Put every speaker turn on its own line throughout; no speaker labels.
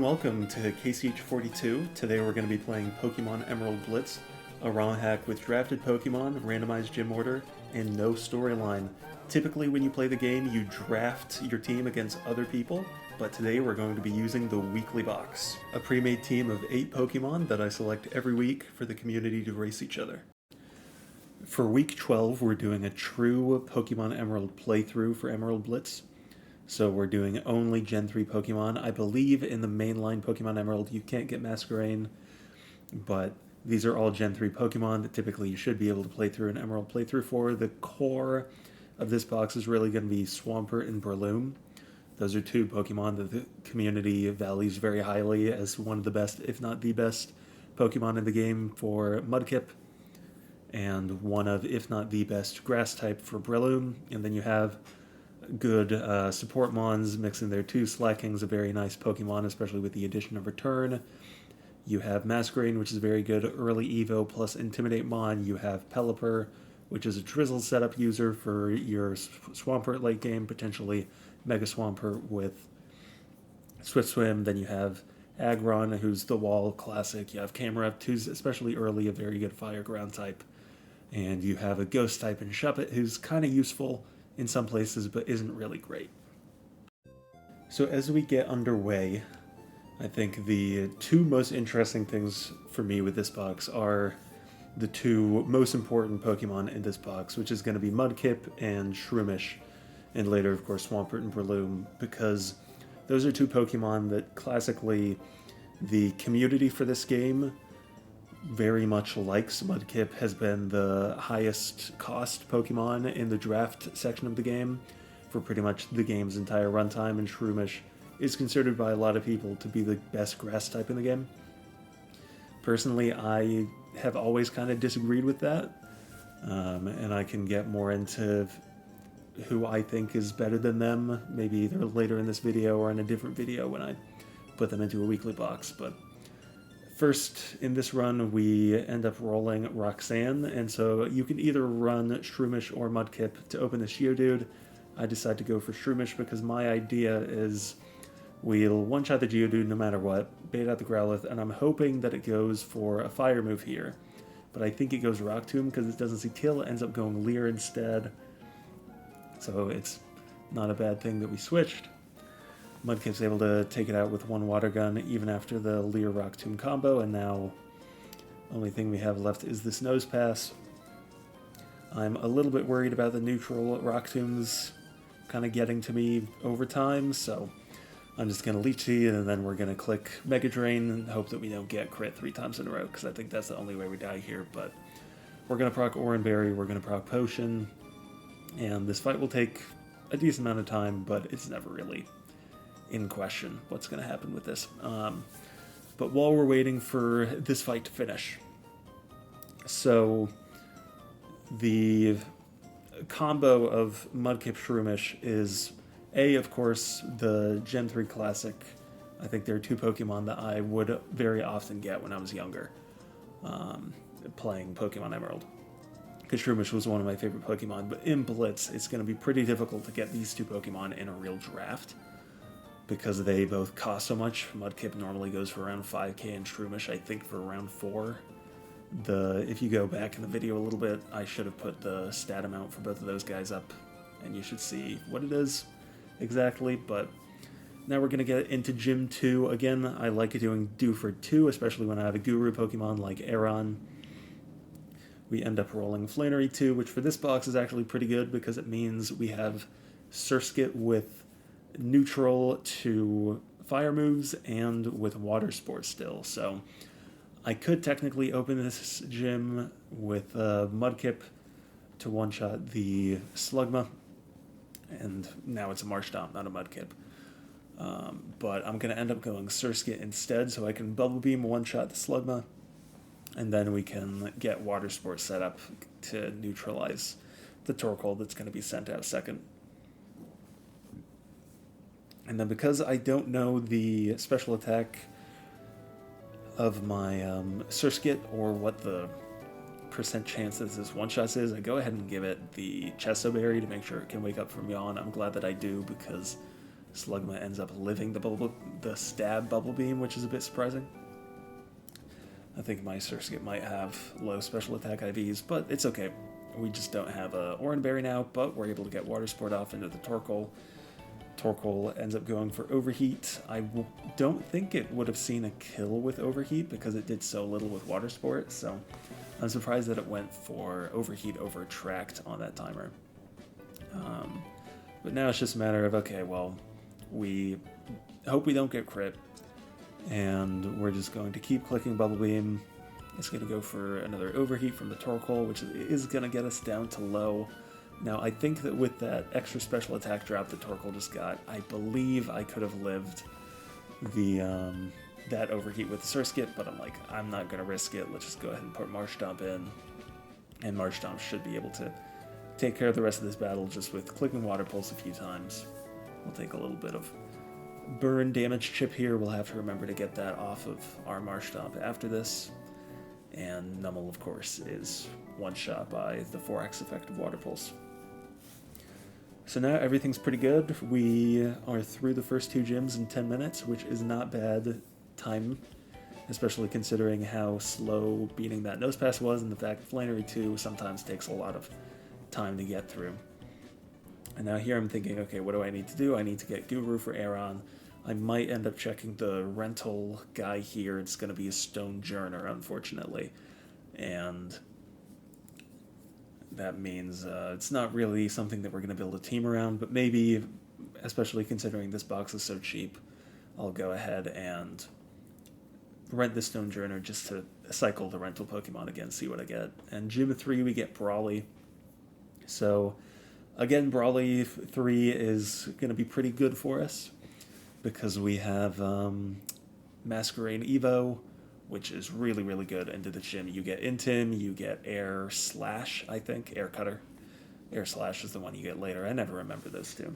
welcome to KCH42. Today we're going to be playing Pokemon Emerald Blitz, a ROM hack with drafted Pokemon, randomized gym order, and no storyline. Typically when you play the game, you draft your team against other people, but today we're going to be using the weekly box, a pre-made team of 8 Pokemon that I select every week for the community to race each other. For week 12, we're doing a true Pokemon Emerald playthrough for Emerald Blitz. So we're doing only Gen 3 Pokemon. I believe in the mainline Pokemon Emerald you can't get Masquerain, but these are all Gen 3 Pokemon that typically you should be able to play through an Emerald playthrough for. The core of this box is really going to be Swampert and Breloom. Those are 2 Pokemon that the community values very highly as one of the best, if not the best, Pokemon in the game for Mudkip, and one of, if not the best, Grass type for Breloom. And then you have good support mons mixing their 2 Slacking's a very nice Pokemon, especially with the addition of Return. You have Masquerain, which is very good early Evo plus Intimidate mon. You have Pelipper, which is a Drizzle setup user for your Swampert late game, potentially Mega Swampert with Swift Swim. Then you have Aggron, who's the Wall classic. You have Camerupt, who's especially early a very good Fire Ground type. And you have a Ghost type in Shuppet, who's kind of useful in some places, but isn't really great. So as we get underway, I think the 2 most interesting things for me with this box are the 2 most important Pokemon in this box, which is going to be Mudkip and Shroomish, and later, of course, Swampert and Breloom, because those are 2 Pokemon that classically the community for this game very much likes. Mudkip has been the highest cost Pokemon in the draft section of the game for pretty much the game's entire runtime, and Shroomish is considered by a lot of people to be the best grass type in the game. Personally, I have always kind of disagreed with that, and I can get more into who I think is better than them, maybe either later in this video or in a different video when I put them into a weekly box. But first, in this run, we end up rolling Roxanne, and so you can either run Shroomish or Mudkip to open the Geodude. I decide to go for Shroomish because my idea is we'll one-shot the Geodude no matter what, bait out the Growlithe, and I'm hoping that it goes for a Fire move here. But I think it goes Rock Tomb because it doesn't see Kill, it ends up going Leer instead. So it's not a bad thing that we switched. Mudkip's able to take it out with 1 Water Gun even after the Leer Rock Tomb combo, and now only thing we have left is this Nose Pass. I'm a little bit worried about the neutral Rock Tombs kind of getting to me over time, so I'm just going to Leech Seed, and then we're going to click Mega Drain and hope that we don't get crit 3 times in a row, because I think that's the only way we die here. But we're going to proc Oran Berry, we're going to proc Potion, and this fight will take a decent amount of time, but it's never really in question what's going to happen with this. But while we're waiting for this fight to finish, so the combo of Mudkip Shroomish is of course, the Gen 3 Classic. I think there are 2 Pokemon that I would very often get when I was younger, playing Pokemon Emerald, because Shroomish was one of my favorite Pokemon. But in Blitz, it's going to be pretty difficult to get these 2 Pokemon in a real draft, because they both cost so much. Mudkip normally goes for around 5k, and Shroomish, I think, for around 4. If you go back in the video a little bit, I should have put the stat amount for both of those guys up, and you should see what it is exactly. But now we're going to get into Gym 2. Again, I like doing Do for 2, especially when I have a Guru Pokemon like Aron. We end up rolling Flannery 2, which for this box is actually pretty good because it means we have Surskit with neutral to fire moves and with water sports still. So I could technically open this gym with Mudkip to one-shot the Slugma, and now it's a Marshtomp, not a Mudkip. But I'm going to end up going Surskit instead, so I can Bubble Beam one-shot the Slugma, and then we can get Water Sport set up to neutralize the Torkoal that's going to be sent out second. And then because I don't know the special attack of my Surskit or what the percent chance that this one-shots is, I go ahead and give it the Chesto Berry to make sure it can wake up from yawn. I'm glad that I do, because Slugma ends up living the stab Bubble Beam, which is a bit surprising. I think my Surskit might have low special attack IVs, but it's okay. We just don't have a Oran Berry now, but we're able to get Water Sport off into the Torkoal. Torkoal ends up going for Overheat. I don't think it would have seen a kill with Overheat because it did so little with Water Sport, so I'm surprised that it went for Overheat over Tract on that timer. But now it's just a matter of, okay, well, we hope we don't get crit, and we're just going to keep clicking Bubble Beam. It's going to go for another Overheat from the Torkoal, which is going to get us down to low. Now, I think that with that extra special attack drop that Torkoal just got, I believe I could have lived the that Overheat with the Surskit, but I'm like, I'm not going to risk it. Let's just go ahead and put Marshtomp in, and Marshtomp should be able to take care of the rest of this battle just with clicking Water Pulse a few times. We'll take a little bit of burn damage chip here. We'll have to remember to get that off of our Marshtomp after this. And Numel, of course, is one-shot by the 4x effect of Water Pulse. So now everything's pretty good. We are through the first 2 gyms in 10 minutes, which is not bad time, especially considering how slow beating that Nose Pass was, and the fact that Flannery 2 sometimes takes a lot of time to get through. And now here I'm thinking, okay, what do I need to do? I need to get Guru for Aeron. I might end up checking the rental guy here. It's going to be a Stone Journer, unfortunately. And that means it's not really something that we're going to build a team around, but maybe, especially considering this box is so cheap, I'll go ahead and rent the Stone Journer just to cycle the rental Pokemon again, see what I get. And Gym 3, we get Brawly. So, again, Brawly 3 is going to be pretty good for us, because we have Masquerain Evo, which is really, really good into the gym. You get Intim, you get Air Slash, I think, Air Cutter. Air Slash is the one you get later. I never remember those two.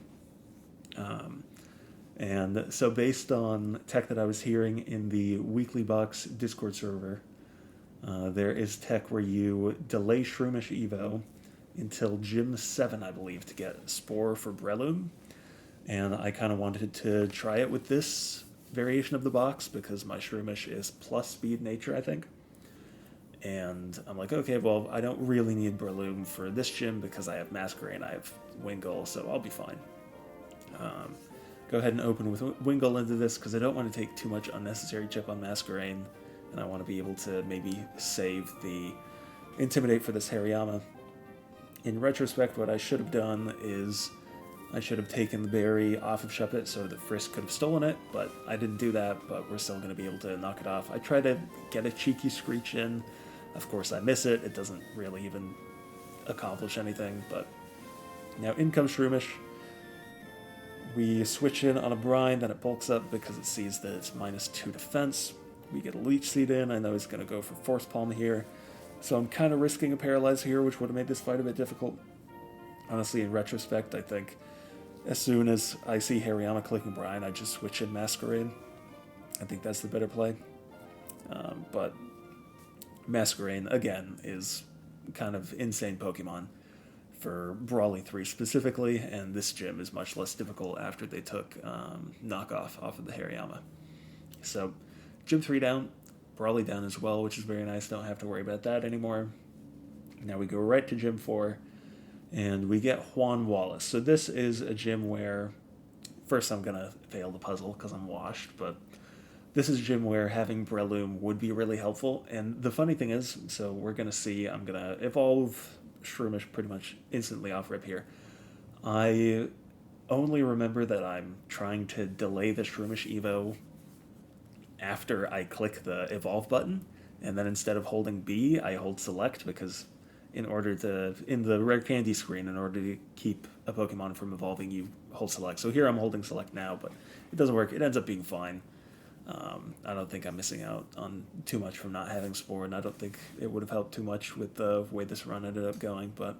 And so based on tech that I was hearing in the Weekly Box Discord server, there is tech where you delay Shroomish Evo until Gym 7, I believe, to get Spore for Breloom. And I kind of wanted to try it with this variation of the box because my Shroomish is plus speed nature, I think. And I'm like, okay, well, I don't really need Breloom for this gym because I have Masquerain, I have Wingull, so I'll be fine. Go ahead and open with Wingull into this because I don't want to take too much unnecessary chip on Masquerain, and I want to be able to maybe save the Intimidate for this Hariyama. In retrospect, what I should have done is I should have taken the berry off of Shuppet so that Frisk could have stolen it, but I didn't do that, but we're still going to be able to knock it off. I try to get a cheeky Screech in. Of course, I miss it. It doesn't really even accomplish anything, but now in comes Shroomish. We switch in on a Brine, then it bulks up because it sees that it's -2 defense. We get a Leech Seed in. I know he's going to go for Force Palm here, so I'm kind of risking a Paralyze here, which would have made this fight a bit difficult. Honestly, in retrospect, I think as soon as I see Hariyama clicking Brine, I just switch in Masquerain. I think that's the better play. But Masquerain, again, is kind of insane Pokemon for Brawly 3 specifically, and this gym is much less difficult after they took Knockoff off of the Hariyama. So, Gym 3 down, Brawly down as well, which is very nice. Don't have to worry about that anymore. Now we go right to Gym 4, and we get Juan Wallace. So this is a gym where, first I'm going to fail the puzzle because I'm washed, but this is a gym where having Breloom would be really helpful. And the funny thing is, so we're going to see, I'm going to evolve Shroomish pretty much instantly off rip here. I only remember that I'm trying to delay the Shroomish Evo after I click the evolve button, and then instead of holding B, I hold select because in the rare candy screen, in order to keep a Pokemon from evolving, you hold select. So here I'm holding select now, but it doesn't work. It ends up being fine. I don't think I'm missing out on too much from not having Spore, and I don't think it would have helped too much with the way this run ended up going, but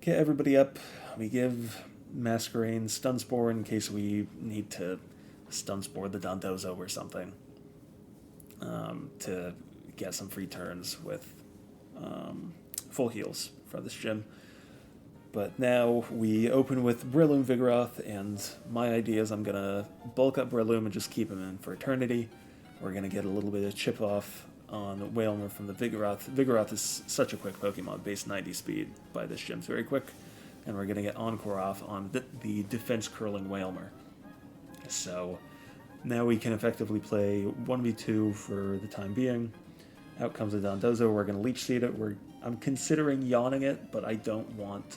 get everybody up. We give Masquerain Stun Spore in case we need to Stun Spore the Dondozo or something to get some free turns with full heals for this gym. But now we open with Breloom Vigoroth, and my idea is I'm going to bulk up Breloom and just keep him in for eternity. We're going to get a little bit of chip off on Wailmer from the Vigoroth. Vigoroth is such a quick Pokemon, base 90 speed by this gym's very quick. And we're going to get Encore off on the defense curling Wailmer. So now we can effectively play 1v2 for the time being. Out comes a Dondozo. We're going to Leech Seed it. I'm considering yawning it, but I don't want...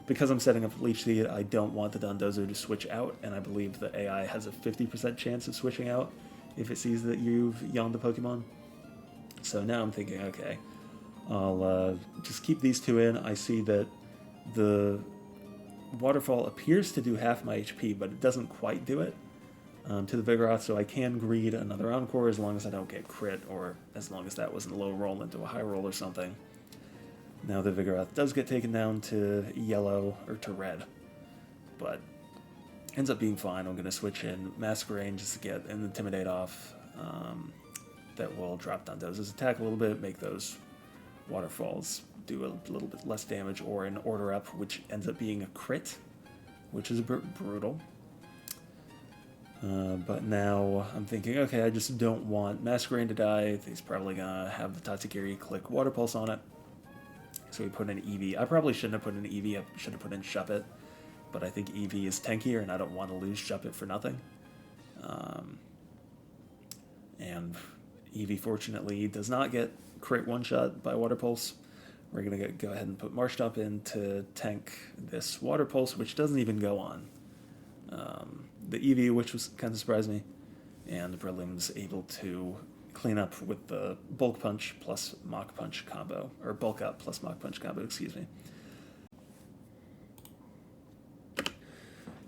because I'm setting up Leech Seed, I don't want the Dondozo to switch out, and I believe the AI has a 50% chance of switching out if it sees that you've yawned the Pokemon. So now I'm thinking, okay, I'll just keep these two in. I see that the Waterfall appears to do half my HP, but it doesn't quite do it to the Vigoroth, so I can greed another Encore as long as I don't get crit, or as long as that wasn't low roll into a high roll or something. Now the Vigoroth does get taken down to yellow, or to red, but ends up being fine. I'm going to switch in Masquerain just to get an Intimidate off. That will drop Dondozo's attack a little bit, make those Waterfalls do a little bit less damage, or an Order Up, which ends up being a crit, which is a bit brutal. But now I'm thinking, okay, I just don't want Masquerain to die. He's probably going to have the Tatsugiri click Water Pulse on it. So we put in Eevee. I probably shouldn't have put in Eevee. I should have put in Shuppet. But I think Eevee is tankier, and I don't want to lose Shuppet for nothing. And Eevee, fortunately, does not get crit one-shot by Water Pulse. We're going to go ahead and put Marshtomp in to tank this Water Pulse, which doesn't even go on the Eevee, which was kind of surprised me. And Breloom's able to clean up with the Bulk Punch plus Mach Punch combo, or Bulk Up plus Mach Punch combo, excuse me.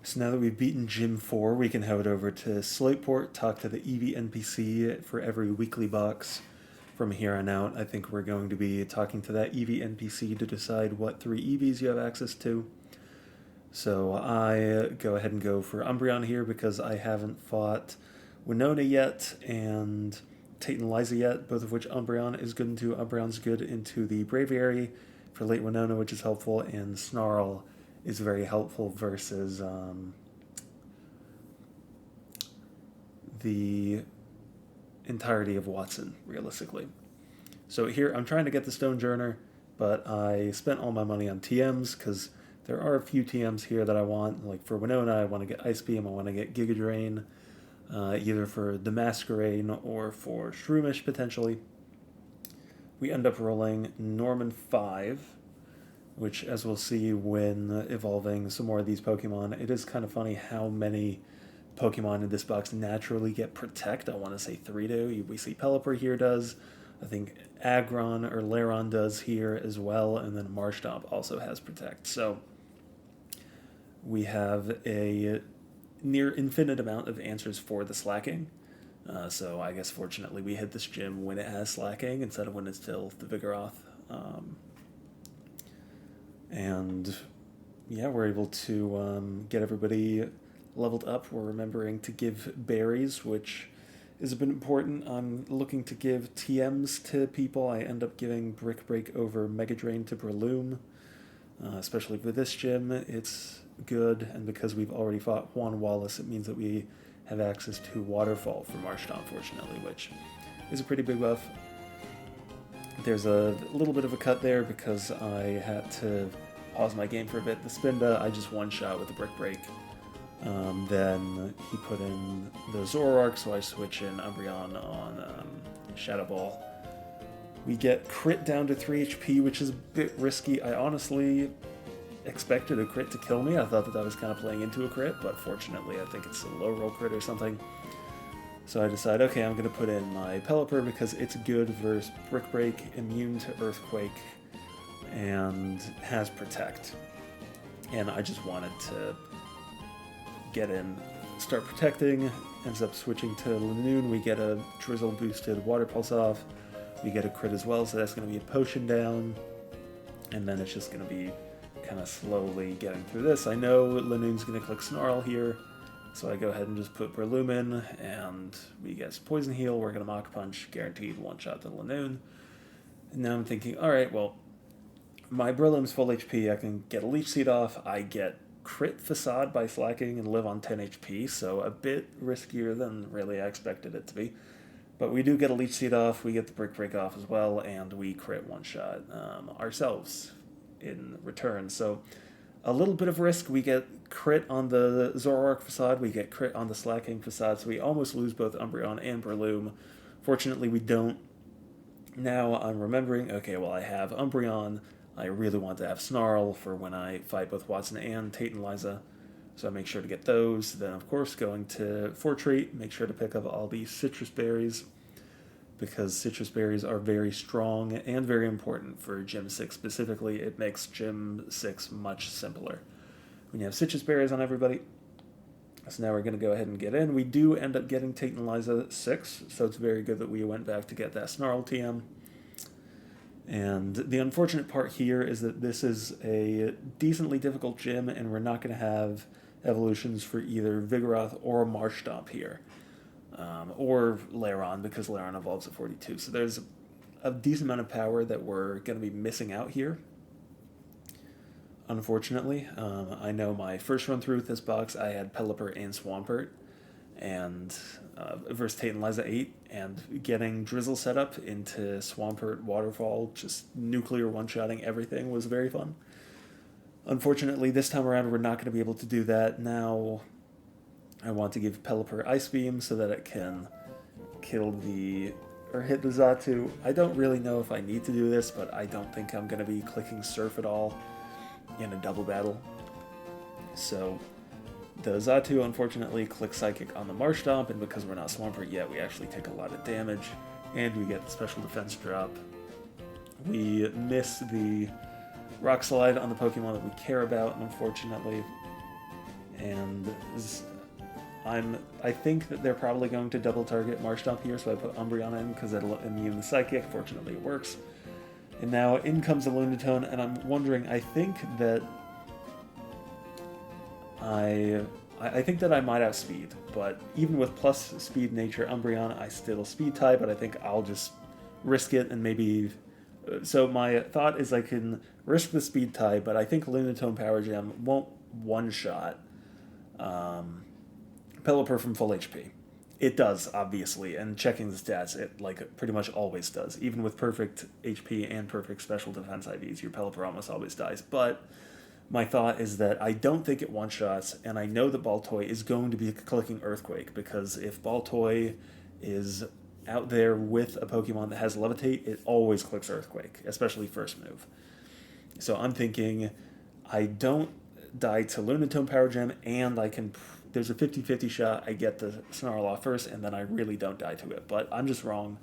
So now that we've beaten Gym 4, we can head over to Slateport, talk to the Eevee NPC for every weekly box. From here on out, I think we're going to be talking to that Eevee NPC to decide what 3 Eevees you have access to. So I go ahead and go for Umbreon here because I haven't fought Winona yet and Tate and Liza yet, both of which Umbreon is good into. Umbreon's good into the Braviary for late Winona, which is helpful, and Snarl is very helpful versus the entirety of Watson, realistically. So here, I'm trying to get the Stonejourner, but I spent all my money on TMs because there are a few TMs here that I want. Like for Winona, I want to get Ice Beam, I want to get Giga Drain, either for the Masquerain or for Shroomish, potentially. We end up rolling Norman 5, which, as we'll see when evolving some more of these Pokemon, it is kind of funny how many Pokemon in this box naturally get Protect. I want to say 3 do. We see Pelipper here does. I think Aggron or Lairon does here as well, and then Marshtomp also has Protect. So we have a near infinite amount of answers for the Slacking. So I guess fortunately we hit this gym when it has Slacking instead of when it's still the Vigoroth. And yeah, we're able to get everybody leveled up. We're remembering to give berries, which is a bit important. I'm looking to give TMs to people. I end up giving Brick Break over Mega Drain to Breloom. Especially for this gym, it's good, and because we've already fought Juan Wallace, it means that we have access to Waterfall for Marshtomp, fortunately, which is a pretty big buff. There's a little bit of a cut there because I had to pause my game for a bit. The Spinda, I just one-shot with the Brick Break. Then he put in the Zoroark, so I switch in Umbreon on Shadow Ball. We get crit down to 3 HP, which is a bit risky. I honestly expected a crit to kill me. I thought that was kind of playing into a crit, but fortunately I think it's a low roll crit or something. So I decide, okay, I'm going to put in my Pelipper because it's good versus Brick Break, immune to Earthquake, and has Protect. And I just wanted to get in, start protecting, ends up switching to Lanoon. We get a Drizzle boosted Water Pulse off. We get a crit as well, so that's going to be a potion down. And then it's just going to be kind of slowly getting through this. I know Lanoon's going to click Snarl here, so I go ahead and just put Breloom in, and we get Poison Heal. We're going to Mach Punch, guaranteed one-shot to Lanoon. And now I'm thinking, alright, well, My Breloom's full HP, I can get a Leech Seed off, I get crit Facade by slacking and live on 10 HP, so a bit riskier than really I expected it to be. But we do get a Leech Seed off, we get the Brick Break off as well, and we crit one-shot ourselves in return. So a little bit of risk. We get crit on the Zoroark Facade, we get crit on the Slacking Facade, so we almost lose both Umbreon and Breloom. Fortunately, we don't. Now I'm remembering, okay, well, I have Umbreon. I really want to have Snarl for when I fight both Watson and Tate and Liza, so I make sure to get those. Then, of course, going to Fortreat, make sure to pick up all these citrus berries, because citrus berries are very strong and very important for Gym 6 specifically. It makes Gym 6 much simpler when you have citrus berries on everybody. So now we're going to go ahead and get in. We do end up getting Tate and Liza 6, so it's very good that we went back to get that Snarl TM. And the unfortunate part here is that this is a decently difficult gym, and we're not going to have evolutions for either Vigoroth or Marshtomp here. Or Lairon, because Lairon evolves at 42. So there's a decent amount of power that we're going to be missing out here, unfortunately. I know my first run through with this box, I had Pelipper and Swampert, and versus Tate and Liza 8, and getting Drizzle set up into Swampert Waterfall, just nuclear one-shotting everything, was very fun. Unfortunately, this time around, we're not going to be able to do that. Now, I want to give Pelipper Ice Beam so that it can kill or hit the Xatu. I don't really know if I need to do this, but I don't think I'm going to be clicking Surf at all in a double battle. So the Xatu, unfortunately, clicks Psychic on the Marshtomp, and because we're not Swampert yet, we actually take a lot of damage, and we get the special defense drop. We miss the Rock Slide on the Pokemon that we care about, unfortunately, and I think that they're probably going to double target Marshtomp here, so I put Umbreon in because it'll immune the Psychic. Fortunately, it works. And now in comes the Lunatone, and I'm wondering, I think that I think that I might outspeed, but even with plus speed nature Umbreon, I still speed type, but I think I'll just risk it and maybe... So my thought is I can risk the speed tie, but I think Lunatone Power Gem won't one-shot Pelipper from full HP. It does, obviously, and checking the stats, it pretty much always does. Even with perfect HP and perfect special defense IVs, your Pelipper almost always dies. But my thought is that I don't think it one-shots, and I know that Baltoy is going to be clicking Earthquake, because if Baltoy is out there with a Pokemon that has Levitate, it always clicks Earthquake, especially first move. So I'm thinking I don't die to Lunatone Power Gem, and I can... There's a 50-50 shot I get the Snarl off first, and then I really don't die to it. But I'm just wrong.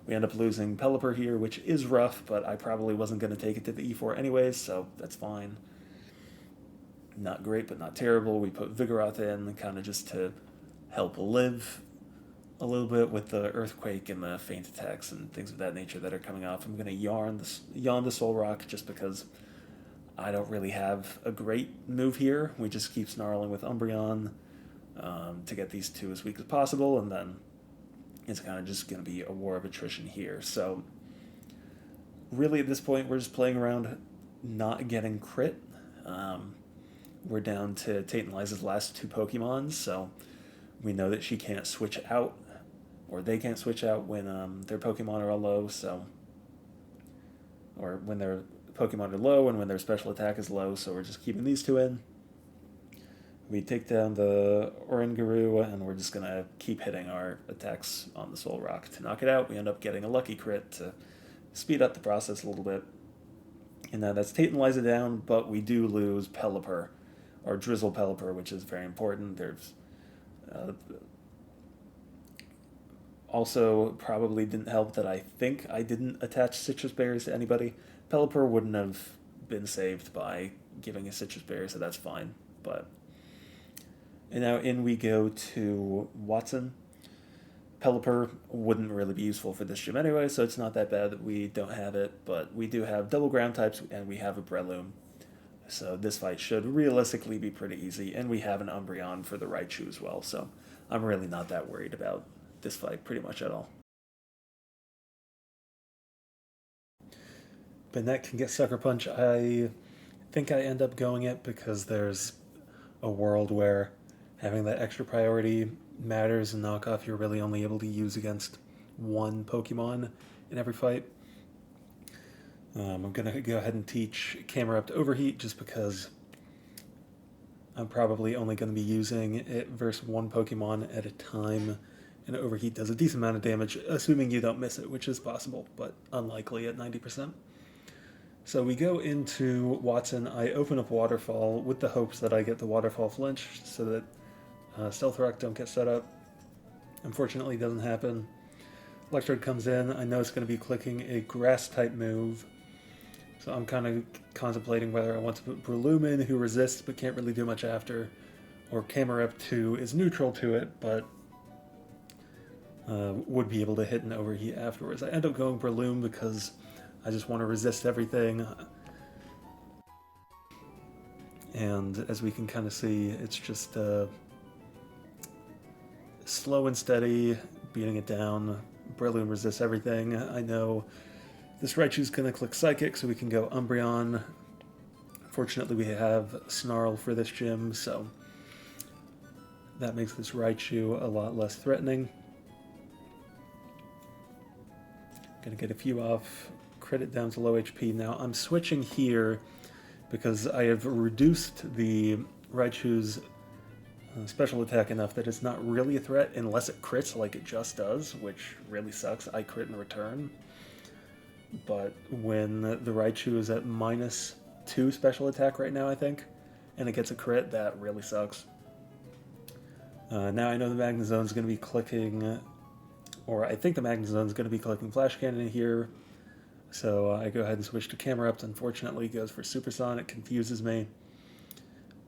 We end up losing Pelipper here, which is rough, but I probably wasn't going to take it to the E4 anyways, so that's fine. Not great, but not terrible. We put Vigoroth in, kind of just to help live a little bit with the Earthquake and the Feint attacks and things of that nature that are coming off. I'm going to yawn the Soul Rock just because I don't really have a great move here. We just keep snarling with Umbreon to get these two as weak as possible, and then it's kind of just going to be a war of attrition here. So really at this point, we're just playing around not getting crit. We're down to Tate and Liza's last two Pokemon, so we know that she can't switch out, or they can't switch out when their Pokemon are all low, or when their Pokemon are low and when their special attack is low, so we're just keeping these two in. We take down the Oranguru, and we're just going to keep hitting our attacks on the Soul Rock to knock it out. We end up getting a lucky crit to speed up the process a little bit. And now that's Tate and Liza down, but we do lose Pelipper, or Drizzle Pelipper, which is very important. There's also probably didn't help that I think I didn't attach citrus berries to anybody. Pelipper wouldn't have been saved by giving a citrus berry, so that's fine. And now in we go to Watson. Pelipper wouldn't really be useful for this gym anyway, so it's not that bad that we don't have it, but we do have double ground types, and we have a Breloom. So this fight should realistically be pretty easy, and we have an Umbreon for the Raichu as well, so I'm really not that worried about this fight pretty much at all. Bennett can get Sucker Punch. I think I end up going it because there's a world where having that extra priority matters, and knockoff you're really only able to use against one Pokemon in every fight. I'm going to go ahead and teach Camerupt Overheat just because I'm probably only going to be using it versus one Pokemon at a time, and Overheat does a decent amount of damage, assuming you don't miss it, which is possible, but unlikely at 90%. So we go into Watson. I open up Waterfall with the hopes that I get the Waterfall flinch so that Stealth Rock don't get set up. Unfortunately, it doesn't happen. Electrode comes in. I know it's going to be clicking a Grass-type move, so I'm kind of contemplating whether I want to put Breloom in, who resists but can't really do much after, or Camerupt, who is neutral to it but would be able to hit an Overheat afterwards. I end up going Breloom because I just want to resist everything. And as we can kind of see, it's just slow and steady, beating it down. Breloom resists everything. I know this Raichu's going to click Psychic, so we can go Umbreon. Fortunately, we have Snarl for this gym, so that makes this Raichu a lot less threatening. Gonna get a few off, crit it down to low HP. Now I'm switching here because I have reduced the Raichu's special attack enough that it's not really a threat unless it crits like it just does, which really sucks. I crit in return. But when the Raichu is at -2 special attack right now, I think, and it gets a crit, that really sucks. Now I know the Magnezone is going to be clicking, or I think the Magnezone is going to be clicking Flash Cannon here, so I go ahead and switch to Camerupt. Unfortunately, it goes for Supersonic, confuses me,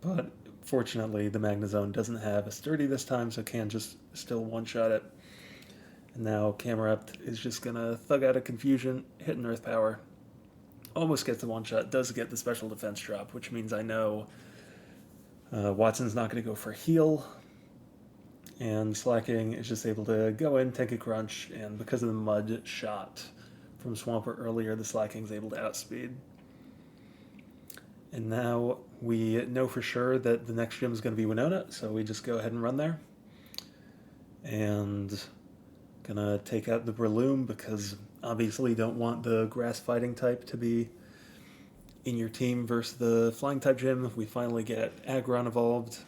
but fortunately the Magnezone doesn't have a Sturdy this time, so can just still one-shot it. And now Camerupt is just going to thug out a Confusion, hit an Earth Power. Almost gets the one-shot, does get the special defense drop, which means I know Watson's not going to go for heal. And Slacking is just able to go in, take a crunch, and because of the Mud shot from Swampert earlier, the Slacking's able to outspeed. And now we know for sure that the next gym is going to be Winona, so we just go ahead and run there. And gonna take out the Breloom because obviously don't want the grass fighting type to be in your team versus the flying type gym. We finally get Aggron evolved.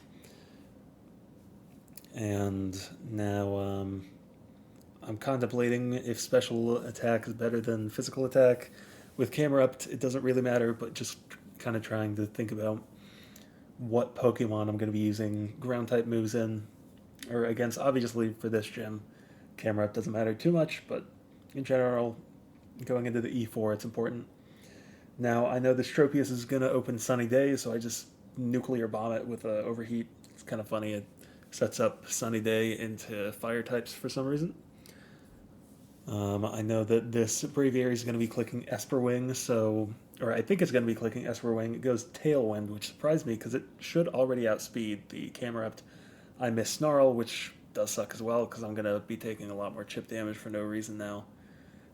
And now I'm contemplating if special attack is better than physical attack. With Camerupt, it doesn't really matter, but just kind of trying to think about what Pokemon I'm going to be using ground type moves in, or against. Obviously for this gym, Camerupt doesn't matter too much, but in general, going into the E4, it's important. Now, I know this Tropius is going to open Sunny Day, so I just nuclear bomb it with Overheat. It's kind of funny. It sets up Sunny Day into fire types for some reason. I know that this Braviary is going to be clicking Esper Wing, or I think it's going to be clicking Esper Wing. It goes Tailwind, which surprised me because it should already outspeed the Camerupt. I miss Snarl, which does suck as well because I'm going to be taking a lot more chip damage for no reason now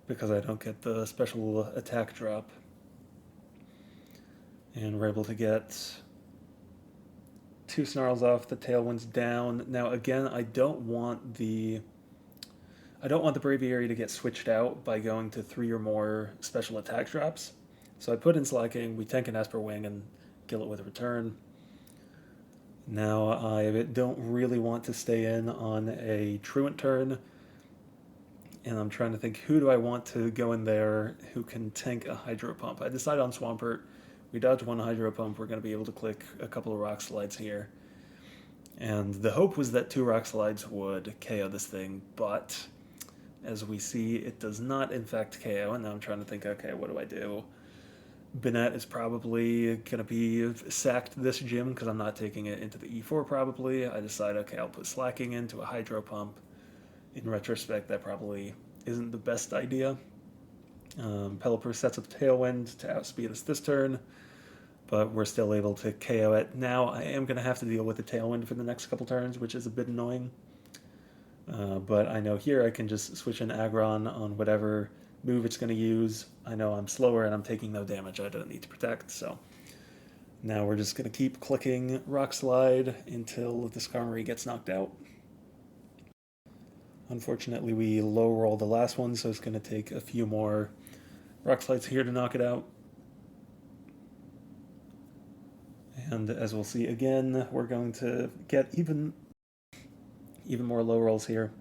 because I don't get the special attack drop. And we're able to get 2 Snarls off, the Tailwind's down. Now again, I don't want the Braviary to get switched out by going to 3 or more special attack drops. So I put in Slacking, we tank an Esper Wing and kill it with a return. Now I don't really want to stay in on a Truant turn, and I'm trying to think who do I want to go in there who can tank a Hydro Pump. I decided on Swampert. We dodge 1 Hydro Pump, we're going to be able to click a couple of Rock Slides here. And the hope was that 2 Rock Slides would KO this thing, but as we see, it does not in fact KO, and now I'm trying to think, okay, what do I do? Bennett is probably going to be sacked this gym because I'm not taking it into the E4 probably. I decide, okay, I'll put Slacking into a Hydro Pump. In retrospect, that probably isn't the best idea. Pelipper sets up Tailwind to outspeed us this turn, but we're still able to KO it. Now I am going to have to deal with the Tailwind for the next couple turns, which is a bit annoying. But I know here I can just switch in Aggron on whatever move it's going to use. I know I'm slower and I'm taking no damage. I don't need to protect, so now we're just going to keep clicking Rock Slide until the Skarmory gets knocked out. Unfortunately, we low roll the last one, so it's going to take a few more Rock Slides here to knock it out. And as we'll see again, we're going to get even more low rolls here.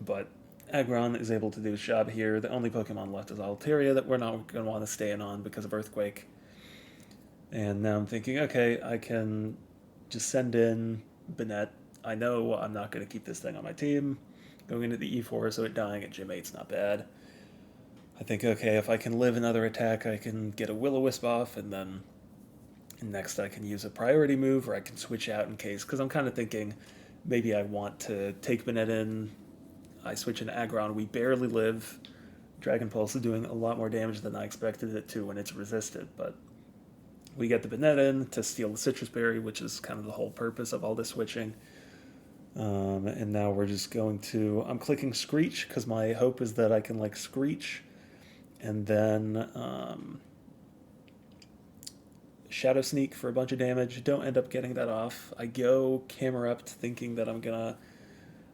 But Aggron is able to do his job here. The only Pokemon left is Altaria that we're not going to want to stay in on because of Earthquake. And now I'm thinking, okay, I can just send in Banette. I know I'm not going to keep this thing on my team. Going into the E4, so it dying at Gym 8's not bad. I think, okay, if I can live another attack, I can get a Will-O-Wisp off, and then next I can use a priority move, or I can switch out in case, because I'm kind of thinking maybe I want to take Banette in. I switch into Aggron, we barely live. Dragon Pulse is doing a lot more damage than I expected it to when it's resisted, but we get the Banette in to steal the Citrus Berry, which is kind of the whole purpose of all this switching. And now we're just going to... I'm clicking Screech, because my hope is that I can, like, Screech, and then Shadow Sneak for a bunch of damage. Don't end up getting that off. I go Camerupt thinking that I'm going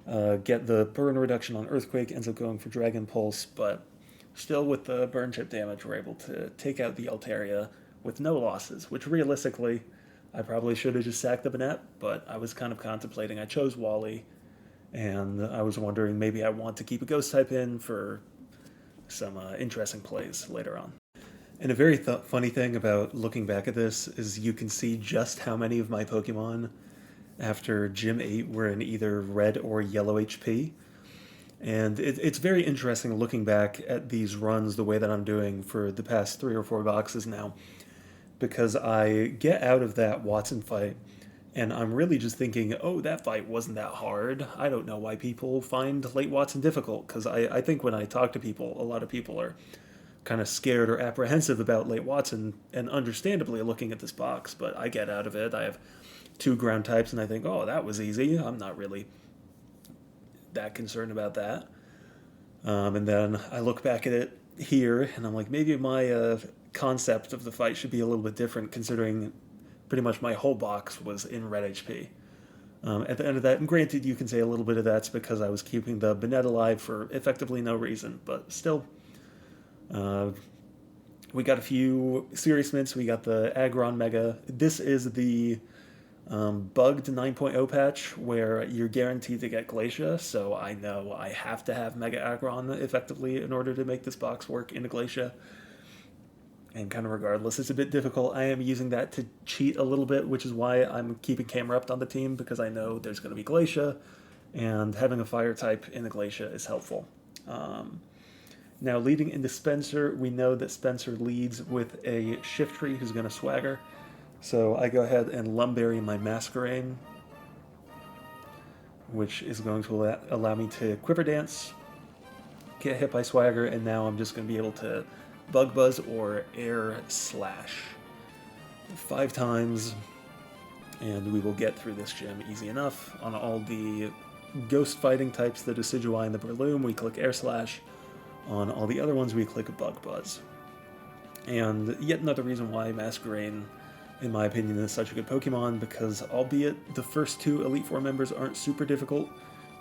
to get the burn reduction on Earthquake, ends up going for Dragon Pulse, but still with the burn chip damage, we're able to take out the Altaria with no losses, which realistically... I probably should have just sacked the Banette, but I was kind of contemplating. I chose Wally, and I was wondering maybe I want to keep a Ghost type in for some interesting plays later on. And a very funny thing about looking back at this is you can see just how many of my Pokemon after Gym 8 were in either red or yellow HP. And it's very interesting looking back at these runs the way that I'm doing for the past 3 or 4 boxes now. Because I get out of that Watson fight, and I'm really just thinking, oh, that fight wasn't that hard. I don't know why people find late Watson difficult, because I think when I talk to people, a lot of people are kind of scared or apprehensive about late Watson, and understandably looking at this box, but I get out of it. I have 2 ground types, and I think, oh, that was easy. I'm not really that concerned about that. And then I look back at it here, and I'm like, maybe my... concept of the fight should be a little bit different considering pretty much my whole box was in red HP. At the end of that, and granted you can say a little bit of that's because I was keeping the Banette alive for effectively no reason, but still. We got a few serious mints. We got the Aggron Mega. This is the bugged 9.0 patch where you're guaranteed to get Glacia, so I know I have to have Mega Aggron effectively in order to make this box work into Glacia. And kind of regardless, it's a bit difficult. I am using that to cheat a little bit, which is why I'm keeping Camerupt on the team, because I know there's going to be Glacia, and having a fire type in the Glacia is helpful. Now, leading into Spencer, we know that Spencer leads with a Shiftry who's going to Swagger. So I go ahead and Lumberry my Masquerain, which is going to allow me to Quiver Dance, get hit by Swagger, and now I'm just going to be able to Bug Buzz or Air Slash 5 times, and we will get through this gym easy enough. On all the ghost fighting types, the Decidueye and the Breloom, we click Air Slash. On all the other ones, we click Bug Buzz. And yet another reason why Masquerain, in my opinion, is such a good Pokemon, because albeit the first 2 Elite Four members aren't super difficult,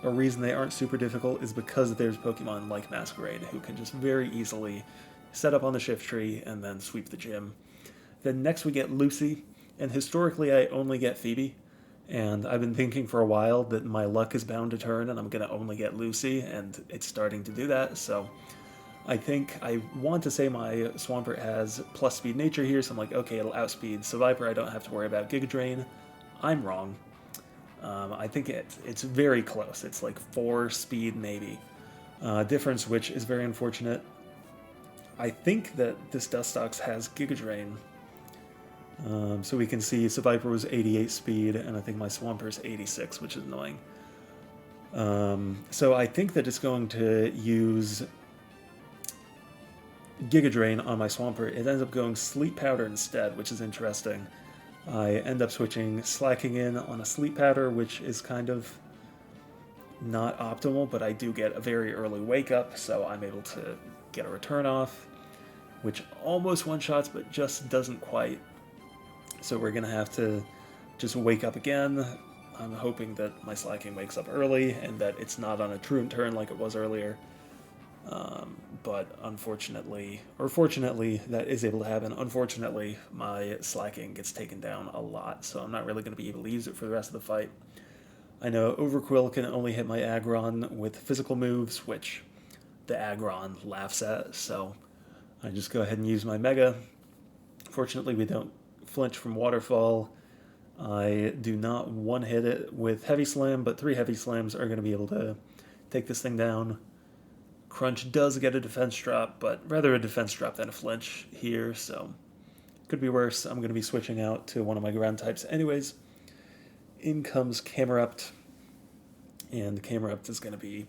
a reason they aren't super difficult is because there's Pokemon like Masquerain who can just very easily set up on the shift tree, and then sweep the gym. Then next we get Lucy, and historically I only get Phoebe, and I've been thinking for a while that my luck is bound to turn and I'm going to only get Lucy, and it's starting to do that, so I think I want to say my Swampert has plus speed nature here, so I'm like, okay, it'll outspeed Seviper, I don't have to worry about Giga Drain. I'm wrong. I think it's very close, it's like 4 speed maybe. Difference, which is very unfortunate. I think that this Dustox has Giga Drain. So we can see Seviper was 88 speed, and I think my Swampert's 86, which is annoying. So I think that it's going to use Giga Drain on my Swampert. It ends up going Sleep Powder instead, which is interesting. I end up switching Slacking in on a Sleep Powder, which is kind of not optimal, but I do get a very early wake up, so I'm able to get a return off, which almost one-shots, but just doesn't quite. So we're going to have to just wake up again. I'm hoping that my slacking wakes up early and that it's not on a truant turn like it was earlier. But unfortunately, or fortunately, that is able to happen. Unfortunately, my slacking gets taken down a lot, so I'm not really going to be able to use it for the rest of the fight. I know Overquill can only hit my Aggron with physical moves, which the Aggron laughs at, so I just go ahead and use my Mega. Fortunately, we don't flinch from Waterfall. I do not one-hit it with Heavy Slam, but 3 Heavy Slams are going to be able to take this thing down. Crunch does get a defense drop, but rather a defense drop than a flinch here, so could be worse. I'm going to be switching out to one of my ground types anyways. In comes Camerupt, and Camerupt is going to be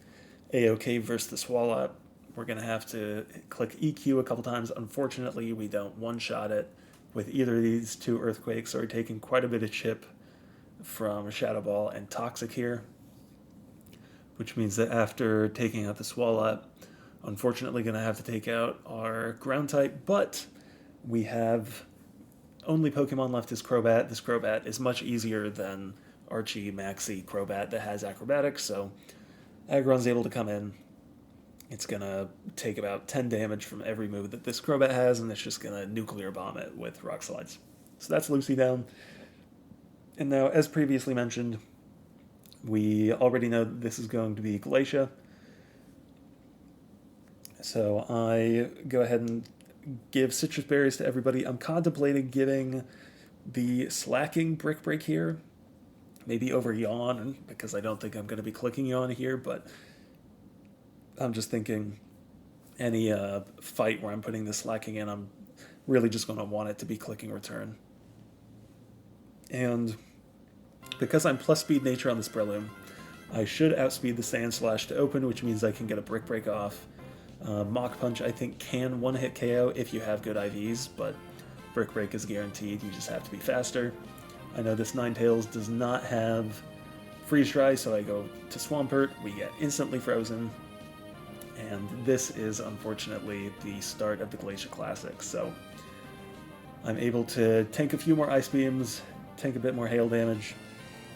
A-OK versus the Swallow. We're going to have to click EQ a couple times. Unfortunately, we don't one-shot it with either of these 2 Earthquakes, so we're taking quite a bit of chip from Shadow Ball and Toxic here, which means that after taking out the Swallow, unfortunately going to have to take out our ground type, but we have only Pokemon left is Crobat. This Crobat is much easier than Archie, Maxie, Crobat that has Acrobatics, so Aggron's able to come in. It's going to take about 10 damage from every move that this Crobat has, and it's just going to Nuclear Bomb it with Rock Slides. So that's Lucy down. And now, as previously mentioned, we already know that this is going to be Glacia. So I go ahead and give Citrus Berries to everybody. I'm contemplating giving the Slacking Brick Break here, maybe over Yawn, because I don't think I'm going to be clicking Yawn here, but I'm just thinking any fight where I'm putting the Slacking in, I'm really just going to want it to be clicking Return. And because I'm plus speed nature on this Breloom, I should outspeed the Sand Slash to open, which means I can get a Brick Break off. Mach Punch, I think, can one-hit KO if you have good IVs, but Brick Break is guaranteed. You just have to be faster. I know this Ninetales does not have Freeze Dry, so I go to Swampert. We get instantly frozen. And this is, unfortunately, the start of the Glacia Classic. So I'm able to tank a few more Ice Beams, tank a bit more hail damage.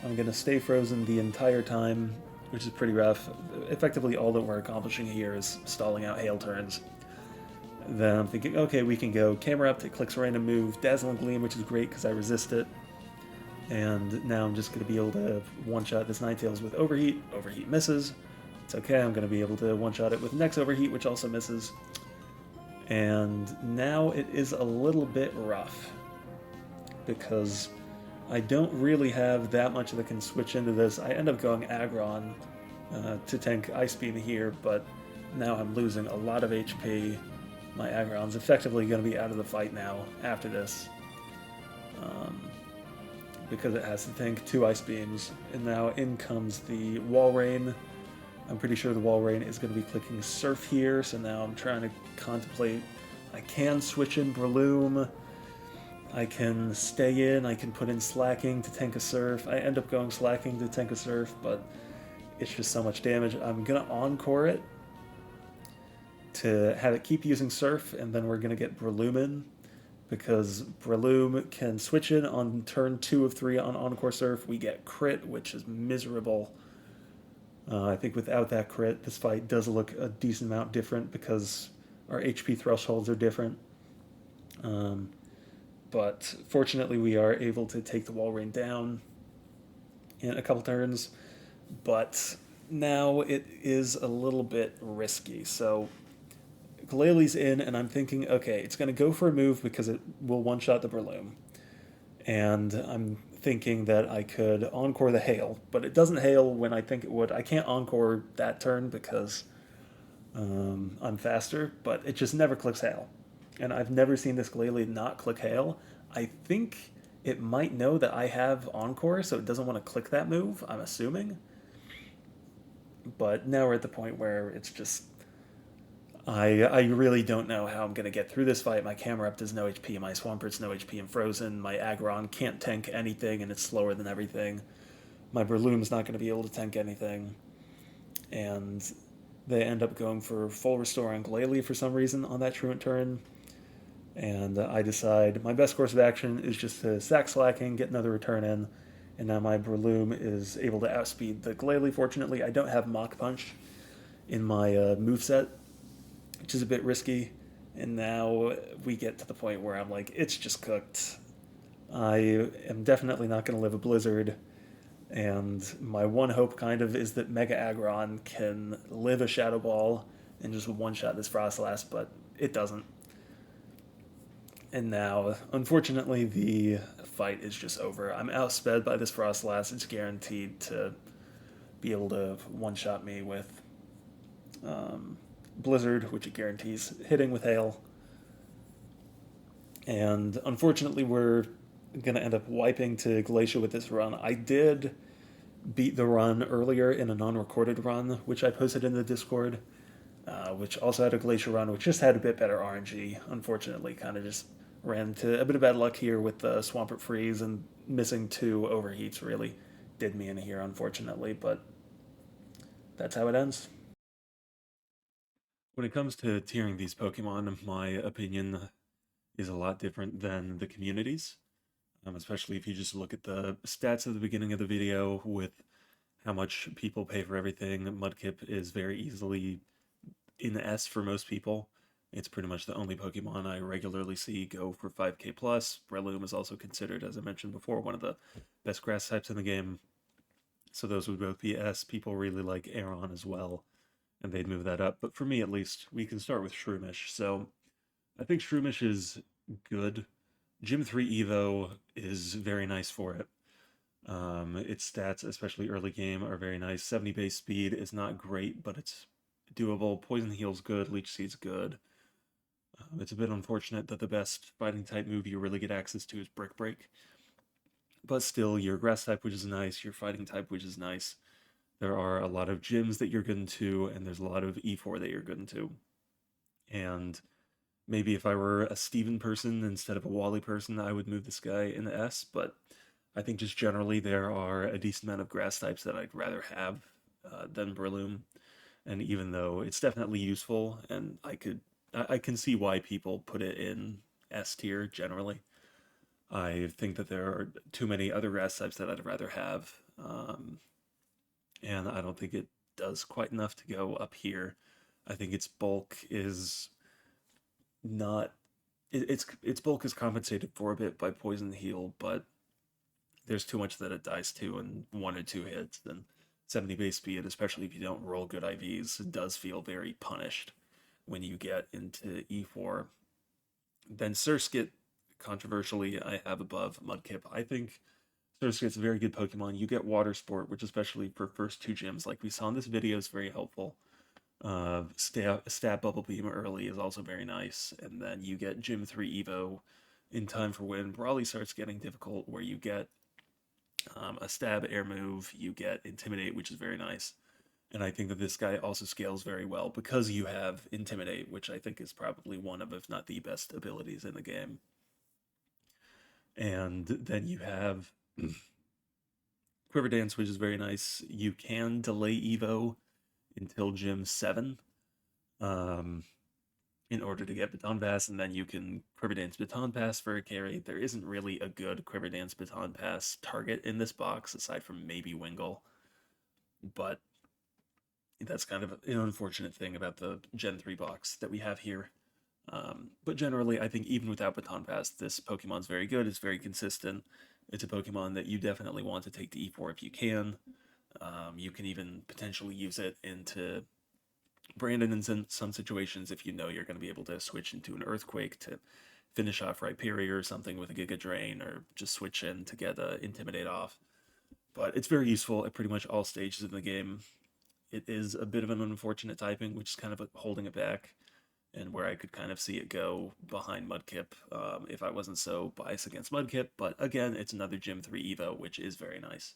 I'm going to stay frozen the entire time, which is pretty rough. Effectively, all that we're accomplishing here is stalling out hail turns. Then I'm thinking, okay, we can go Camerupt. It clicks a random move, Dazzling Gleam, which is great because I resist it. And now I'm just going to be able to one-shot this Ninetales with Overheat. Overheat misses. It's okay, I'm going to be able to one-shot it with next Overheat, which also misses. And now it is a little bit rough, because I don't really have that much that can switch into this. I end up going Aggron to tank Ice Beam here, but now I'm losing a lot of HP. My Aggron's effectively going to be out of the fight now after this, because it has to tank 2 Ice Beams. And now in comes the Wall Rain. I'm pretty sure the Wall Rain is going to be clicking Surf here, so now I'm trying to contemplate. I can switch in Breloom. I can stay in, I can put in Slacking to tank a Surf. I end up going Slacking to tank a Surf, but it's just so much damage. I'm going to Encore it to have it keep using Surf, and then we're going to get Breloom in, because Breloom can switch in on turn 2 of 3 on Encore Surf. We get crit, which is miserable. I think without that crit, this fight does look a decent amount different because our HP thresholds are different. But fortunately, we are able to take the Wall Rain down in a couple turns. But now it is a little bit risky. So Glalie in, and I'm thinking, okay, it's going to go for a move because it will one-shot the Breloom. And I'm thinking that I could Encore the Hail, but it doesn't hail when I think it would. I can't Encore that turn because I'm faster, but it just never clicks Hail. And I've never seen this Glalie not click Hail. I think it might know that I have Encore, so it doesn't want to click that move, I'm assuming. But now we're at the point where it's just... I really don't know how I'm going to get through this fight. My Camerupt has no HP, my Swampert's no HP and frozen, my Aggron can't tank anything and it's slower than everything. My Breloom's not going to be able to tank anything. and they end up going for full restore on Glalie for some reason on that truant turn. And I decide my best course of action is just to sack Slacking, get another return in, and now my Breloom is able to outspeed the Glalie. Fortunately, I don't have Mach Punch in my moveset, which is a bit risky. And now we get to the point where I'm like, it's just cooked. I am definitely not going to live a blizzard. And my one hope kind of is that Mega Aggron can live a Shadow Ball and just one shot this Frostlass, but it doesn't. And now, unfortunately, the fight is just over. I'm outsped by this Frostlass. It's guaranteed to be able to one shot me with Blizzard, which it guarantees hitting with Hail. And unfortunately, we're going to end up wiping to Glacier with this run. I did beat the run earlier in a non recorded run, which I posted in the Discord, which also had a Glacier run, which just had a bit better RNG. Unfortunately, kind of just ran into a bit of bad luck here with the Swampert Freeze, and missing 2 overheats really did me in here, unfortunately, but that's how it ends. When it comes to tiering these Pokemon, my opinion is a lot different than the community's, especially if you just look at the stats at the beginning of the video with how much people pay for everything. Mudkip is very easily in S for most people. It's pretty much the only Pokemon I regularly see go for 5k plus. Breloom is also considered, as I mentioned before, one of the best grass types in the game. So those would both be S. People really like Aeron as well, and they'd move that up. But for me, at least, we can start with Shroomish. So I think Shroomish is good. Gym 3 Evo is very nice for it. Its stats, especially early game, are very nice. 70 base speed is not great, but it's doable. Poison Heal's good. Leech Seed's good. It's a bit unfortunate that the best fighting type move you really get access to is Brick Break. But still, your grass type, which is nice, your fighting type, which is nice. There are a lot of gyms that you're good into, and there's a lot of E4 that you're good into. And maybe if I were a Steven person instead of a Wally person, I would move this guy in the S, but I think just generally there are a decent amount of grass types that I'd rather have than Breloom. And even though it's definitely useful, and I can see why people put it in S tier generally. I think that there are too many other grass types that I'd rather have, and I don't think it does quite enough to go up here. I think its bulk is not its bulk is compensated for a bit by Poison Heal, but there's too much that it dies to in 1 or 2 hits. Then 70 base speed, especially if you don't roll good IVs, does feel very punished when you get into E4. Then Surskit, controversially, I have above Mudkip. I think Surskit's a very good Pokemon. You get Water Sport, which especially for first 2 gyms, like we saw in this video, is very helpful. Stab Bubble Beam early is also very nice, and then you get Gym 3 Evo in time for when Brawly starts getting difficult, where you get a Stab Air move, you get Intimidate, which is very nice. And I think that this guy also scales very well because you have Intimidate, which I think is probably one of, if not the best abilities in the game. And then you have Quiver Dance, which is very nice. You can delay Evo until Gym 7 in order to get Baton Pass, and then you can Quiver Dance Baton Pass for a carry. There isn't really a good Quiver Dance Baton Pass target in this box, aside from maybe Wingull. But that's kind of an unfortunate thing about the Gen 3 box that we have here. But generally, I think even without Baton Pass, this Pokemon's very good. It's very consistent. It's a Pokemon that you definitely want to take to E4 if you can. You can even potentially use it into Brandon in some situations if you know you're going to be able to switch into an Earthquake to finish off Rhyperior or something with a Giga Drain, or just switch in to get Intimidate off. But it's very useful at pretty much all stages in the game. It is a bit of an unfortunate typing, which is kind of holding it back, and where I could kind of see it go behind Mudkip if I wasn't so biased against Mudkip. But again, it's another Gym 3 Evo, which is very nice,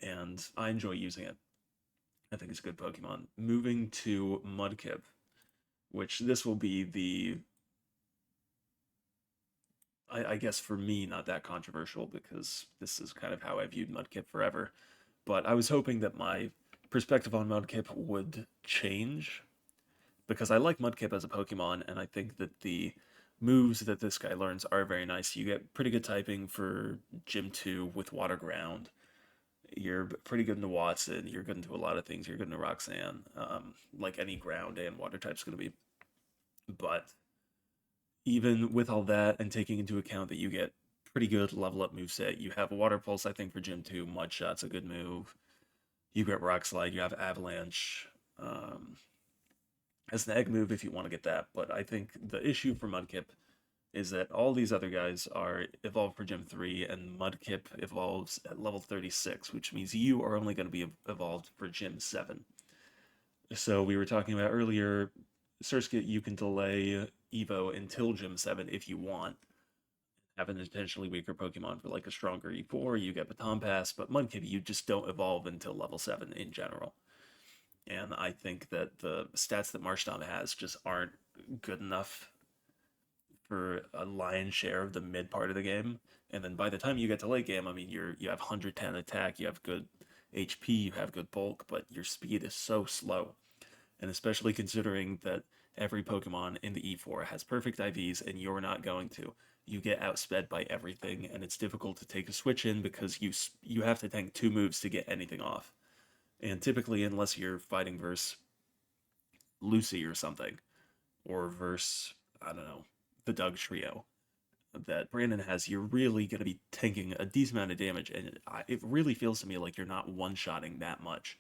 and I enjoy using it. I think it's a good Pokemon. Moving to Mudkip, which this will be the, I guess for me, not that controversial because this is kind of how I viewed Mudkip forever. But I was hoping that my perspective on Mudkip would change because I like Mudkip as a Pokemon, and I think that the moves that this guy learns are very nice. You get pretty good typing for Gym 2 with Water Ground. You're pretty good into Watson. You're good into a lot of things. You're good into Roxanne. Like any ground and water type's going to be. But even with all that, and taking into account that you get pretty good level up moveset, you have Water Pulse, I think, for Gym 2. Mud Shot's a good move. You get Rock Slide. You have Avalanche. Um, as an egg move if you want to get that. But I think the issue for Mudkip is that all these other guys are evolved for Gym 3, and Mudkip evolves at level 36, which means you are only going to be evolved for Gym 7. So we were talking about earlier, Surskit, you can delay Evo until Gym 7 if you want. Have an potentially weaker Pokemon for like a stronger E4, you get Baton Pass, but Mudkip, you just don't evolve until level 7 in general. And I think that the stats that Marshtomp has just aren't good enough for a lion's share of the mid part of the game. And then by the time you get to late game, I mean, you have 110 attack, you have good HP, you have good bulk, but your speed is so slow. And especially considering that every Pokemon in the E4 has perfect IVs and you're not going to. You get outsped by everything, and it's difficult to take a switch in because you have to tank 2 moves to get anything off. And typically, unless you're fighting versus Lucy or something, or versus, I don't know, the Doug Trio that Brandon has, you're really going to be tanking a decent amount of damage. And it really feels to me like you're not one-shotting that much,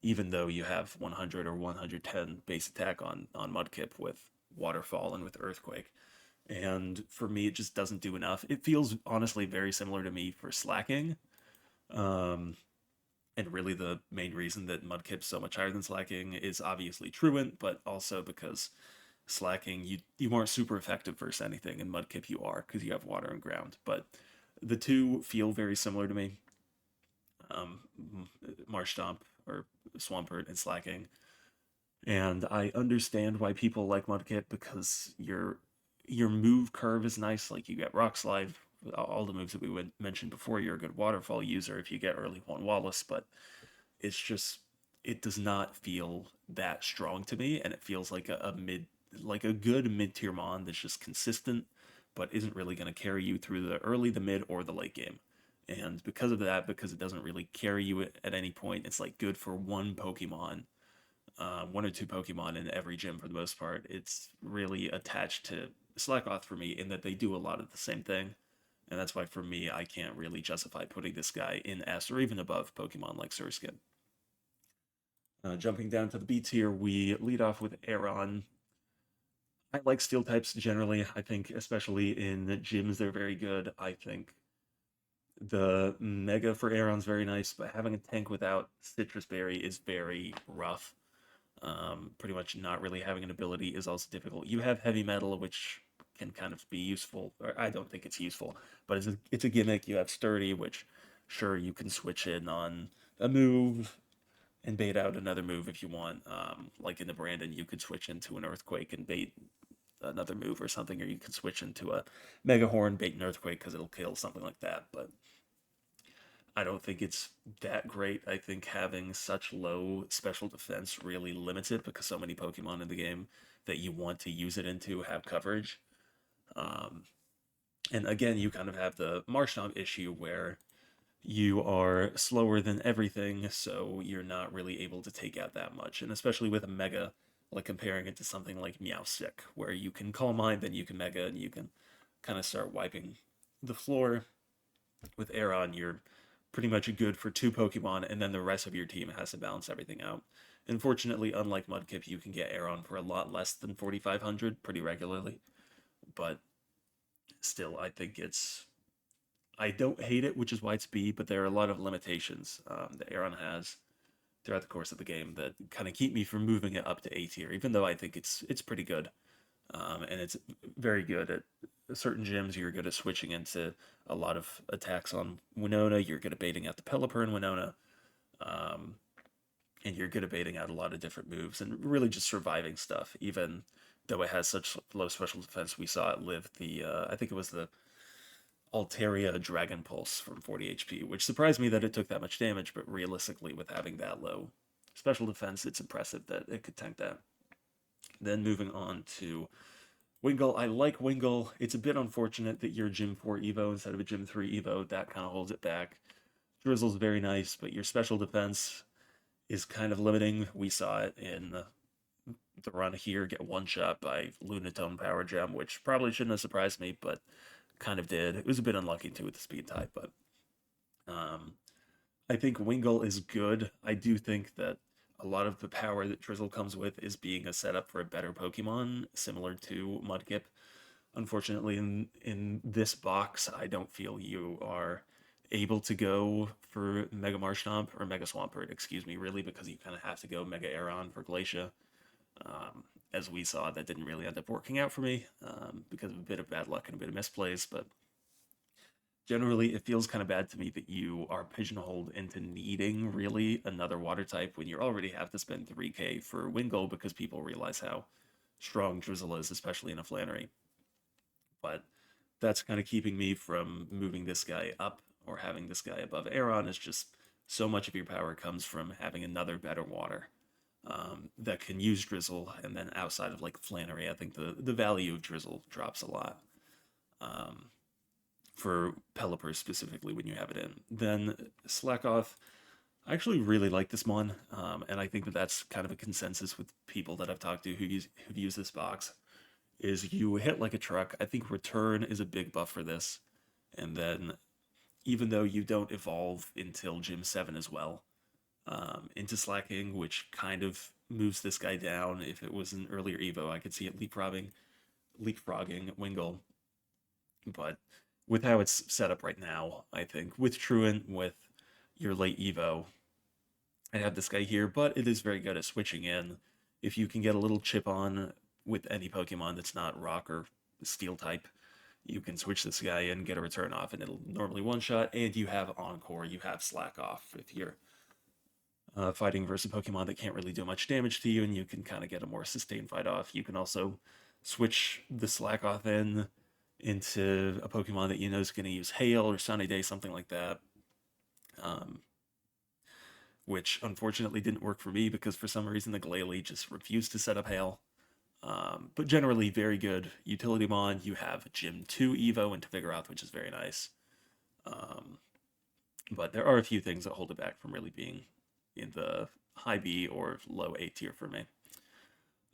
even though you have 100 or 110 base attack on Mudkip with Waterfall and with Earthquake. And for me, it just doesn't do enough. It feels honestly very similar to me for Slacking. Um, and really the main reason that Mudkip's so much higher than Slacking is obviously Truant, but also because Slacking, you aren't super effective versus anything, and Mudkip you are, because you have water and ground. But the two feel very similar to me. Um, Marshtomp, or Swampert, and Slacking. And I understand why people like Mudkip, because your move curve is nice. Like you get Rock Slide, all the moves that we mentioned before. You're a good Waterfall user if you get early one Wallace, but it's just it does not feel that strong to me, and it feels like like a good mid tier mon that's just consistent, but isn't really going to carry you through the early, the mid, or the late game. And because of that, because it doesn't really carry you at any point, it's like good for one Pokemon, 1 or 2 Pokemon in every gym for the most part. It's really attached to Slackoth for me in that they do a lot of the same thing. And that's why for me, I can't really justify putting this guy in S or even above Pokemon like Surskit. Jumping down to the B tier, we lead off with Aeron. I like steel types generally. I think, especially in gyms, they're very good. I think the Mega for Aeron's very nice, but having a tank without Citrus Berry is very rough. Pretty much not really having an ability is also difficult. You have Heavy Metal, which can kind of be useful. Or I don't think it's useful, but it's a gimmick. You have Sturdy, which sure you can switch in on a move and bait out another move if you want. Like in the Brandon, you could switch into an Earthquake and bait another move or something, or you could switch into a Mega Horn, bait an Earthquake because it'll kill, something like that. But I don't think it's that great. I think having such low special defense really limits it because so many Pokemon in the game that you want to use it into have coverage. Um, and again, you kind of have the Marshtomp issue where you are slower than everything, so you're not really able to take out that much. And especially with a Mega, like comparing it to something like Meowstic, where you can Calm Mind, then you can Mega, and you can kind of start wiping the floor. With Aeron, you're pretty much good for 2 Pokemon, and then the rest of your team has to balance everything out. Unfortunately, unlike Mudkip, you can get Aeron for a lot less than 4,500 pretty regularly. But still, I think I don't hate it, which is why it's B, but there are a lot of limitations that Aeron has throughout the course of the game that kind of keep me from moving it up to A tier, even though I think it's pretty good. And it's very good at certain gyms. You're good at switching into a lot of attacks on Winona. You're good at baiting out the Pelipper in Winona. Um, and you're good at baiting out a lot of different moves and really just surviving stuff, even though it has such low special defense. We saw it live I think it was the Altaria Dragon Pulse from 40 HP, which surprised me that it took that much damage, but realistically, with having that low special defense, it's impressive that it could tank that. Then moving on to Wingull. I like Wingull. It's a bit unfortunate that you're Gym 4 Evo instead of a Gym 3 Evo. That kind of holds it back. Drizzle's very nice, but your special defense is kind of limiting. We saw it in the run here, get one shot by Lunatone Power Gem, which probably shouldn't have surprised me, but kind of did. It was a bit unlucky too with the speed type, but um, I think Wingull is good. I do think that a lot of the power that Drizzle comes with is being a setup for a better Pokemon, similar to Mudkip. Unfortunately, in this box, I don't feel you are able to go for Mega Marshtomp or Mega Swampert, excuse me, really, because you kind of have to go Mega Aeron for Glacia. As we saw, that didn't really end up working out for me because of a bit of bad luck and a bit of misplays, but generally it feels kind of bad to me that you are pigeonholed into needing really another water type when you already have to spend 3k for Wingull because people realize how strong Drizzle is, especially in a Flannery. But that's kind of keeping me from moving this guy up or having this guy above Aeron. Is just so much of your power comes from having another better water that can use Drizzle, and then outside of like Flannery, I think the value of Drizzle drops a lot. Um, for Pelipper specifically when you have it in. Then Slack Off, I actually really like this one, and I think that that's kind of a consensus with people that I've talked to who've used this box, is you hit like a truck. I think Return is a big buff for this, and then even though you don't evolve until Gym 7 as well, into Slacking, which kind of moves this guy down. If it was an earlier Evo, I could see it leapfrogging Wingull, but with how it's set up right now, I think with Truant, with your late Evo, I have this guy here, but it is very good at switching in. If you can get a little chip on with any Pokemon that's not Rock or Steel type, you can switch this guy in, get a return off, and it'll normally one shot. And you have Encore, you have Slack Off if you're fighting versus a Pokemon that can't really do much damage to you, and you can kind of get a more sustained fight off. You can also switch the Slack Off into a Pokemon that you know is going to use Hail or Sunny Day, something like that. Um, which unfortunately didn't work for me because for some reason the Glalie just refused to set up Hail. But generally, very good utility mon. You have Gym 2 Evo into Vigoroth, which is very nice. But there are a few things that hold it back from really being in the high B or low A tier for me.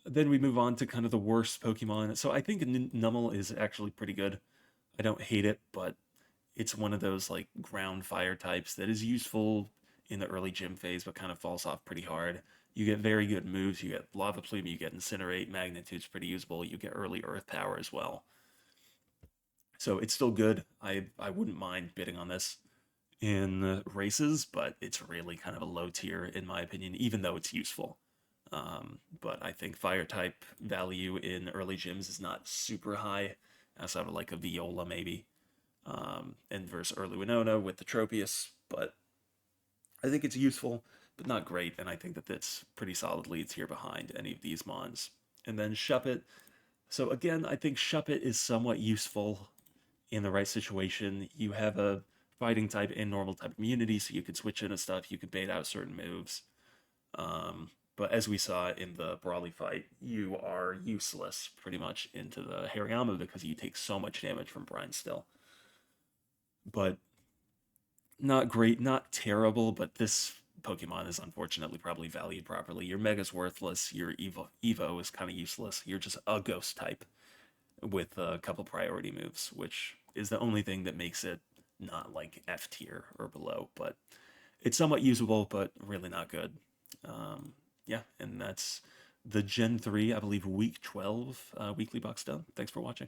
Then we move on to kind of the worst Pokemon. So I think Numel is actually pretty good. I don't hate it, but it's one of those like ground fire types that is useful in the early gym phase, but kind of falls off pretty hard. You get very good moves. You get Lava Plume, you get Incinerate, Magnitude's pretty usable. You get early Earth Power as well. So it's still good. I wouldn't mind bidding on this in races, but it's really kind of a low tier in my opinion, even though it's useful. But I think fire type value in early gyms is not super high, outside of like a Viola maybe, and versus early Winona with the Tropius. But I think it's useful, but not great, and I think that that's pretty solidly tier behind any of these mons. And then Shuppet. So again, I think Shuppet is somewhat useful in the right situation. You have a fighting type and normal type immunity, so you could switch into stuff, you could bait out certain moves. But as we saw in the Brawly fight, you are useless pretty much into the Hariyama because you take so much damage from Brine still. But not great, not terrible, but this Pokemon is unfortunately probably valued properly. Your Mega's worthless, your Evo is kind of useless. You're just a ghost type with a couple priority moves, which is the only thing that makes it not like F tier or below, but it's somewhat usable, but really not good. Yeah, and that's the Gen 3, I believe, week 12 weekly box done. Thanks for watching.